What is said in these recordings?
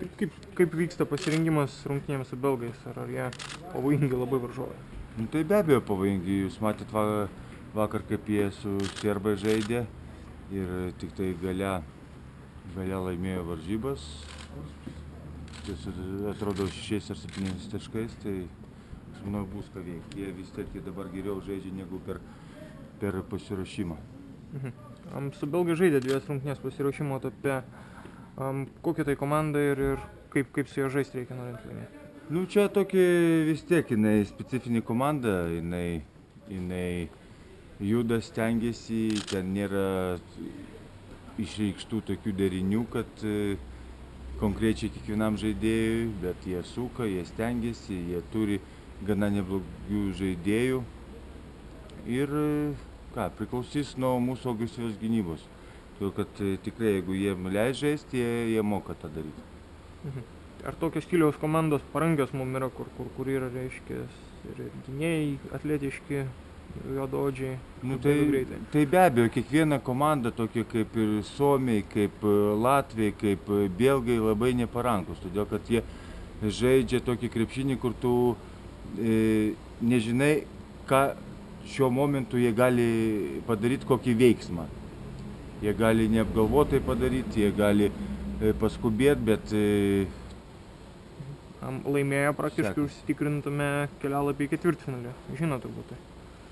Kaip vyksta pasirengimas rungtynėms su belgais? Ar jie pavojingi labai varžovai? Nu, tai be abejo pavojingi. Jūs matėt vakar, kaip jie su serbai žaidė ir tik tai gale laimėjo varžybas. Atrodo 6 ar 7 taškais, tai aš manau bus ką veikti. Jie vis tiek dabar geriau žaidžia negu per pasiruošimą. Su belgai žaidė 2 rungtynės pasiruošimo etape. Kokia tai komanda ir kaip su jo žaisti reikia norint laimėti? Nu, čia tokia vis tiek, jinai specifinė komanda, jinai juda, stengiasi, ten nėra išreikštų tokių derinių, kad konkrečiai kiekvienam žaidėjui, bet jie suka, jie stengiasi, jie turi gana neblogų žaidėjų ir priklausys nuo mūsų agresyvios gynybos. Todėl, kad tikrai, jeigu jie leis žaisti, jie moka tą daryti. Ar tokios stiliaus komandos parangios mums yra, kur yra, reiškia, ir gynėjai atletiški, juodaodžiai, greitai? Tai be abejo, kiekviena komanda, tokia kaip ir suomiai, kaip latviai, kaip belgai, labai neparankus. Todėl, kad jie žaidžia tokį krepšinį, kur tu nežinai, ką šiuo momentu jie gali padaryti, kokį veiksmą. Jie gali neapgalvotai padaryti, jie gali paskubėti, bet laimėję praktiškai užsitikrintume kelialapį į ketvirtfinalį. Žinot turbūt tai.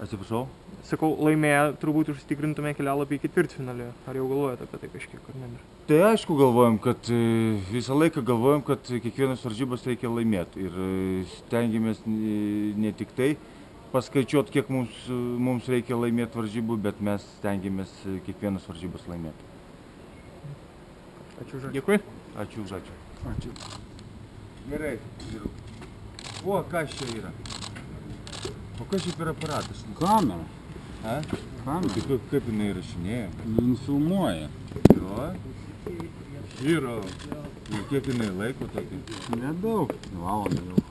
Atsiprašau? Sakau, laimėję turbūt užsitikrintume kelialapį į ketvirtfinalį. Ar jau galvojate apie tai kažkiek, ar ne? Tai aišku galvojam, kad visą laiką galvojam, kad kiekvienas varžybas reikia laimėti. Ir stengiamės ne tik tai paskaičiuoti, kiek mums reikia laimėti varžybų, bet mes stengiamės kiekvienas varžybas laimėti. Ačiū už ačiū. Dėkui. Ačiū už ačiū. Ačiū. Gerai. O, kas čia yra? O kas čia per aparatas? Kamera. A? Kamera. Kaip jinai įrašinėja? Jin filmuoja. Jo. Vyro. Ir kiek jinai laiko tokį? Nedaug. Valandą jau.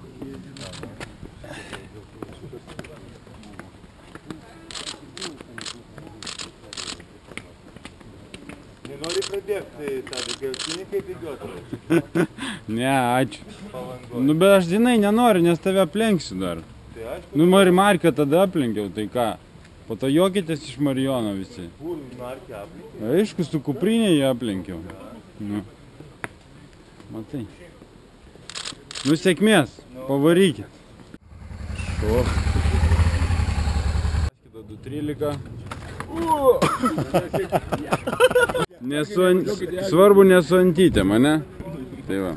Nenori pradėti tą daugiausiai kaip bėgioti? Ne, ačiū. Nu, bet aš žinai nenoriu, nes tave aplenksiu dar. Tai aišku. Nu, Markę tada aplenkiau, tai ką? Po to juokitės iš Marijono visi. Kur Markę aplenkiau? Aišku, su kuprinė jį aplenkiau. Nu. Matai. Nu, sėkmės. Pavarykit. Šo. Duodu 13. Svarbu nesuantyti mane. Tai va.